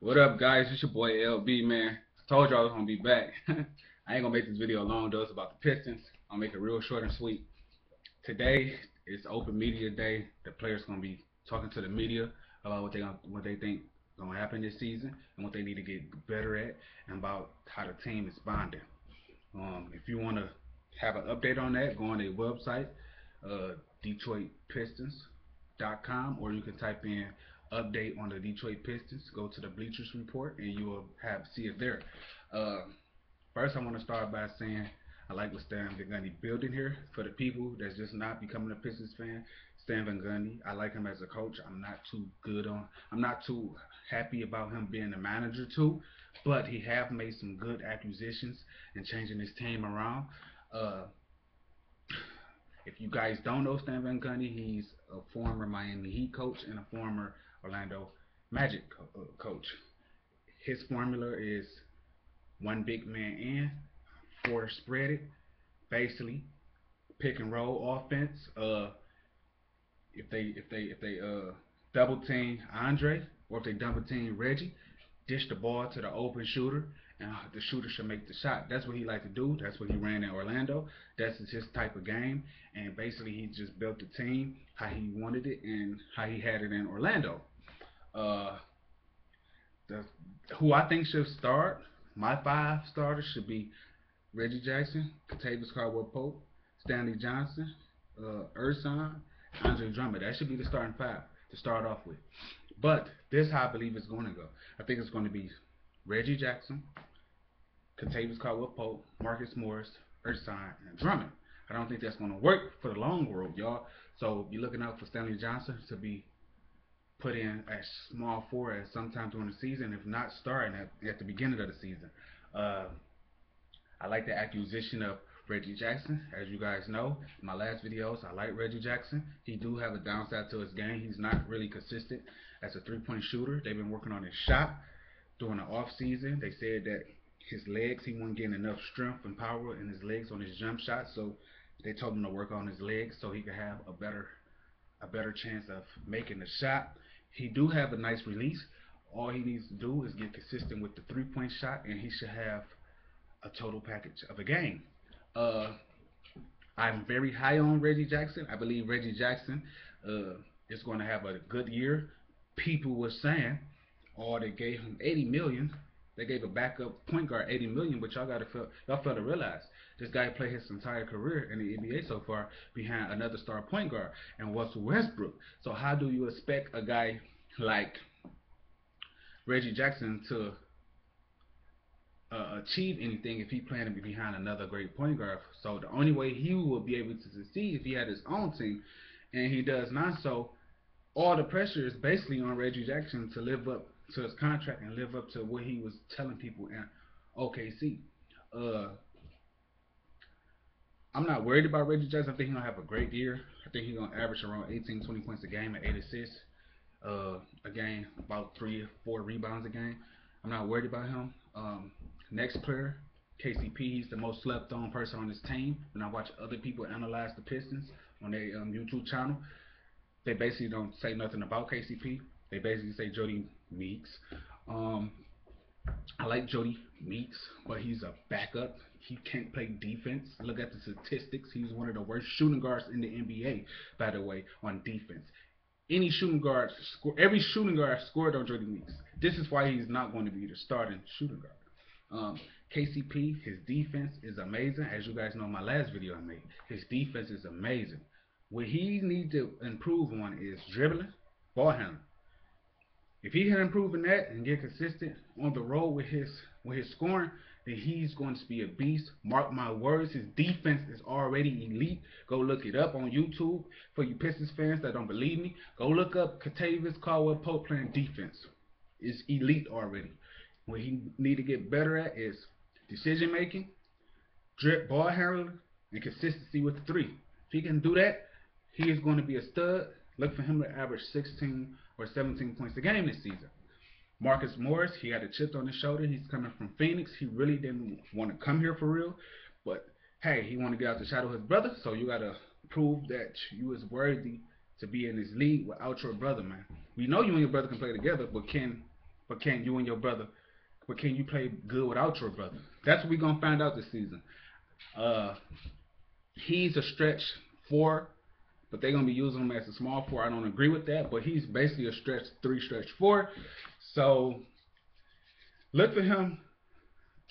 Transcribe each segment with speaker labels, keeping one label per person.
Speaker 1: What up, guys? It's your boy LB, man. Told y'all I was gonna be back. I ain't gonna make this video long though. It's about the Pistons. I'll make it real short and sweet. Today is open media day. The players gonna be talking to the media about what they think gonna happen this season and what they need to get better at, and about how the team is bonding. If you wanna have an update on that, go on their website, DetroitPistons.com, or you can type in update on the Detroit Pistons. Go to the Bleachers Report, and you will see it there. Uh, First, I want to start by saying I like what Stan Van Gundy building here. For the people that's just not becoming a Pistons fan, Stan Van Gundy, I like him as a coach. I'm not too happy about him being a manager too, but he have made some good acquisitions and changing his team around. Uh, if you guys don't know Stan Van Gundy, he's a former Miami Heat coach and a former Orlando Magic coach. His formula is one big man in, four spread it, basically pick and roll offense. If they double team Andre, or if they double team Reggie, dish the ball to the open shooter, and the shooter should make the shot. That's what he liked to do. That's what he ran in Orlando. That's his type of game, and basically he just built the team how he wanted it and how he had it in Orlando. Uh, the, who I think should start, my five starters should be Reggie Jackson, Kentavious Caldwell-Pope, Stanley Johnson, Ersan, Andre Drummond. That should be the starting five to start off with. But this is how I believe it's going to go. I think it's going to be Reggie Jackson, Kentavious Caldwell-Pope, Marcus Morris, Ersan, and Drummond. I don't think that's going to work for the long world, y'all. So be looking out for Stanley Johnson to be put in at small forward at sometime during the season, if not starting at the beginning of the season. Uh, I like the acquisition of Reggie Jackson. As you guys know, in my last videos, I like Reggie Jackson. He do have a downside to his game. He's not really consistent as a three-point shooter. They've been working on his shot during the off season. They said that his legs, he wasn't getting enough strength and power in his legs on his jump shot, so they told him to work on his legs so he could have a better chance of making the shot. He do have a nice release. All he needs to do is get consistent with the three-point shot, and he should have a total package of a game. Uh, I'm very high on Reggie Jackson. I believe Reggie Jackson is going to have a good year. People were saying, "Oh, they gave him 80 million. They gave a backup point guard 80 million." But y'all fail to realize this guy played his entire career in the NBA so far behind another star point guard and Russell Westbrook. So how do you expect a guy like Reggie Jackson to achieve anything if he planned to be behind another great point guard? So the only way he will be able to succeed if he had his own team, and he does not. So all the pressure is basically on Reggie Jackson to live up to his contract and live up to what he was telling people in OKC. Uh, I'm not worried about Reggie Jackson. I think he's gonna have a great year. I think he's gonna average around 18, 20 points a game and 8 assists a game, about 3 or 4 rebounds a game. I'm not worried about him. Next player, KCP. He's the most slept on person on this team. When I watch other people analyze the Pistons on their YouTube channel, they basically don't say nothing about KCP. They basically say Jody Meeks. Um, I like Jody Meeks, but he's a backup. He can't play defense. Look at the statistics. He's one of the worst shooting guards in the NBA, by the way, on defense. Every shooting guard scored on Jody Meeks. This is why he's not going to be the starting shooting guard. KCP, his defense is amazing. As you guys know, my last video I made, his defense is amazing. What he needs to improve on is dribbling, ball handling. If he can improve in that and get consistent on the road with his scoring, then he's going to be a beast. Mark my words, his defense is already elite. Go look it up on YouTube. For you Pistons fans that don't believe me, go look up Kentavious Caldwell-Pope playing defense. It's elite already. What he need to get better at is decision making, drip ball handling, and consistency with the three. If he can do that, he is going to be a stud. Look for him to average 16 or 17 points a game this season. Marcus Morris, he had a chip on his shoulder. He's coming from Phoenix. He really didn't want to come here for real. But, hey, he want to get out the shadow of his brother. So you got to prove that you is worthy to be in this league without your brother, man. We know you and your brother can play together, but can but can you and your brother? But can you play good without your brother? That's what we're gonna find out this season. Uh, he's a stretch four, but they're gonna be using him as a small four. I don't agree with that, but he's basically a stretch three, stretch four. So look for him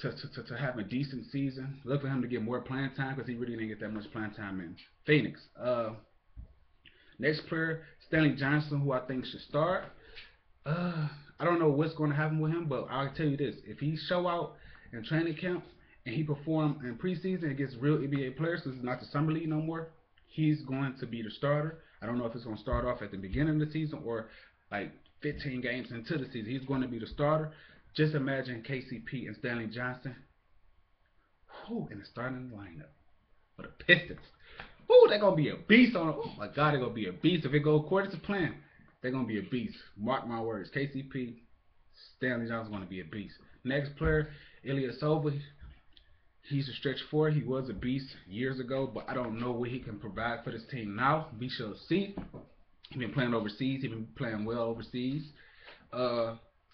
Speaker 1: to have a decent season. Look for him to get more playing time because he really didn't get that much playing time in Phoenix. Next player, Stanley Johnson, who I think should start. I don't know what's going to happen with him, but I'll tell you this: if he show out in training camp and he perform in preseason against real NBA players, because it's not the summer league no more, he's going to be the starter. I don't know if it's going to start off at the beginning of the season or like 15 games into the season. He's going to be the starter. Just imagine KCP and Stanley Johnson, in the starting lineup for the Pistons. They're gonna be a beast on. Oh my God, they're gonna be a beast if it goes according to plan. They're gonna be a beast. Mark my words. KCP, Stanley Johnson's gonna be a beast. Next player, Ilyasova. He's a stretch four. He was a beast years ago, but I don't know what he can provide for this team now. We shall see. He's been playing overseas. He's been playing well overseas.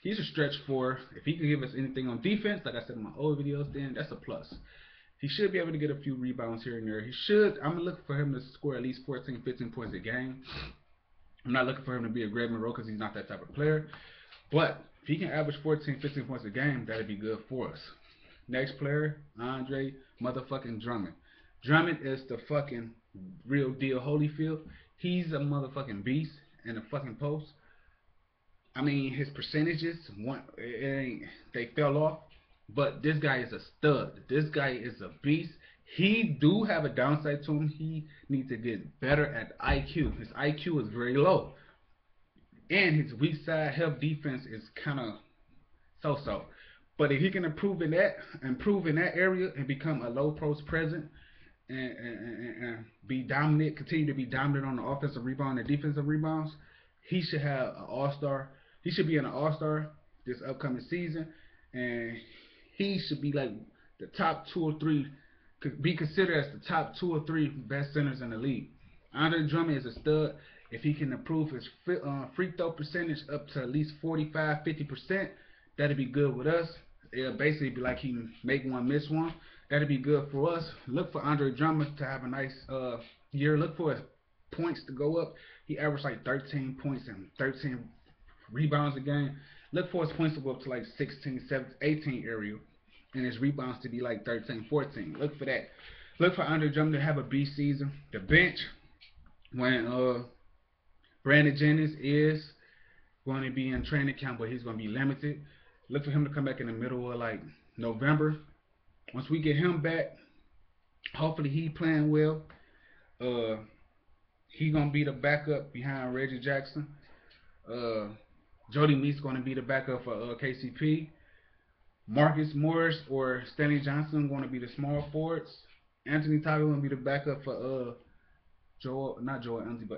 Speaker 1: He's a stretch four. If he can give us anything on defense, like I said in my old videos, then that's a plus. He should be able to get a few rebounds here and there. He should. I'm going to look for him to score at least 14, 15 points a game. I'm not looking for him to be a Greg Monroe because he's not that type of player. But if he can average 14, 15 points a game, that'd be good for us. Next player, Andre motherfucking Drummond. Drummond is the fucking real deal Holyfield. He's a motherfucking beast in the fucking post. I mean, his percentages, they fell off. But this guy is a stud. This guy is a beast. He do have a downside to him. He needs to get better at IQ. His IQ is very low. And his weak side help defense is kind of so-so. But if he can improve in that area and become a low post present and be dominant, continue to be dominant on the offensive rebound and defensive rebounds, he should have an all-star. He should be an all-star this upcoming season. And he should be like the top 2 or 3, could be considered as the top 2 or 3 best centers in the league. Andre Drummond is a stud. If he can improve his free throw percentage up to at least 45, 50%, that'd be good with us. It'll basically be like he make one, miss one. That'd be good for us. Look for Andre Drummond to have a nice year. Look for his points to go up. He averaged like 13 points and 13 rebounds a game. Look for his points to go up to like 16, 17, 18 area. And his rebounds to be like 13, 14. Look for that. Look for Andre Drummond to have a B season. The bench, when Brandon Jennings is going to be in training camp, but he's going to be limited. Look for him to come back in the middle of like November. Once we get him back, hopefully he playing well. He going to be the backup behind Reggie Jackson. Jody Meeks going to be the backup for KCP. Marcus Morris or Stanley Johnson going to be the small forwards. Anthony Tolliver going to be the backup for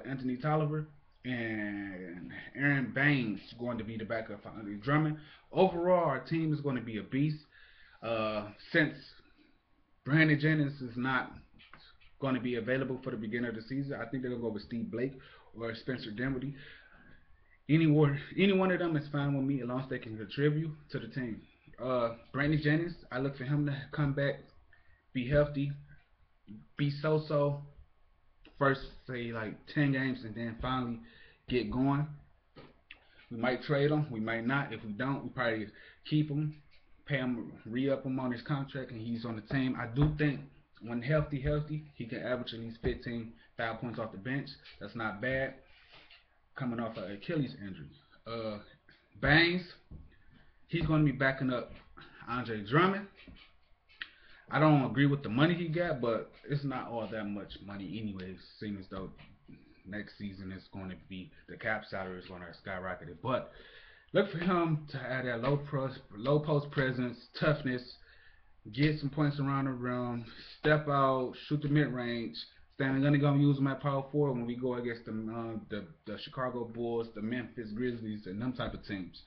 Speaker 1: Anthony Tolliver. And Aaron Baines going to be the backup for Andre Drummond. Overall, our team is going to be a beast. Since Brandon Jennings is not going to be available for the beginning of the season, I think they're going to go with Steve Blake or Spencer Dinwiddie. Any one of them is fine with me as long as they can contribute to the team. Brandon Jennings, I look for him to come back, be healthy, be so-so, first say like 10 games and then finally get going. We might trade him, we might not. If we don't, we probably keep him, pay him, re-up him on his contract, and he's on the team. I do think when healthy, he can average at least 15, 5 points off the bench. That's not bad, coming off an Achilles injury. Baines, he's going to be backing up Andre Drummond. I don't agree with the money he got, but it's not all that much money anyways. Seems as though next season is going to be, the cap salary is going to skyrocket it. But look for him to add that low post presence, toughness, get some points around the rim, step out, shoot the mid range. Stanley going to use him at power forward when we go against the Chicago Bulls, the Memphis Grizzlies, and them type of teams.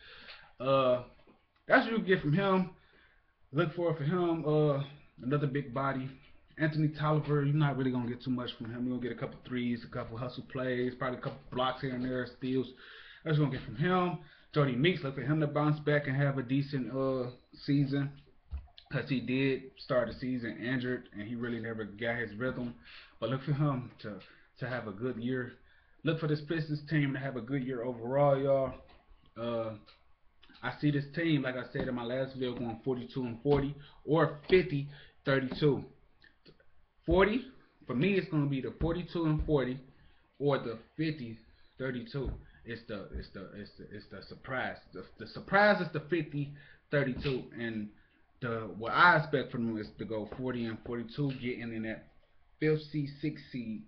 Speaker 1: That's what you get from him. Look for him. Another big body. Anthony Tolliver, you're not really going to get too much from him. You're going to get a couple threes, a couple hustle plays, probably a couple blocks here and there, steals. That's what you're going to get from him. Jody Meeks, look for him to bounce back and have a decent season. Because he did start the season injured and he really never got his rhythm. But look for him to have a good year. Look for this Pistons team to have a good year overall, y'all. I see this team, like I said in my last video, going 42-40 or 50-32. 40, for me, it's going to be the 42-40 or the 50-32. It's the surprise. The surprise is the 50-32, and what I expect from them is to go 40-42, getting in that 5th seed, 6th seed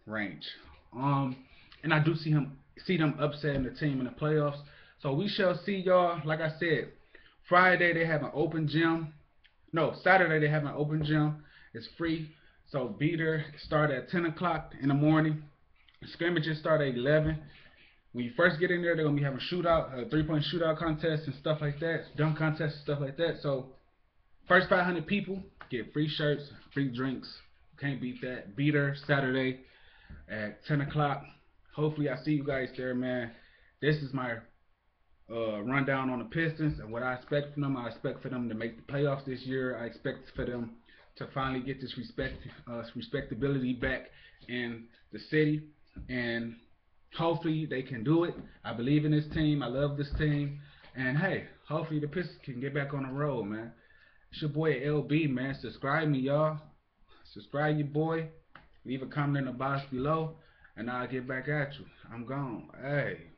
Speaker 1: range. And I do see them upsetting the team in the playoffs. So we shall see, y'all. Like I said, Friday they have an open gym. No, Saturday they have an open gym. It's free. So be there. Start at 10 o'clock in the morning. Scrimmages start at 11. When you first get in there, they're going to be having shootout, 3-point shootout contests and stuff like that, dunk contests and stuff like that. So first 500 people get free shirts, free drinks. Can't beat that. Be there Saturday at 10 o'clock. Hopefully I see you guys there, man. This is my rundown on the Pistons and what I expect from them. I expect for them to make the playoffs this year. I expect for them to finally get this respectability back in the city, and hopefully they can do it. I believe in this team. I love this team, and hey, hopefully the Pistons can get back on the road, man. It's your boy LB, man. Subscribe me, y'all. Subscribe your boy. Leave a comment in the box below, and I'll get back at you. I'm gone. Hey.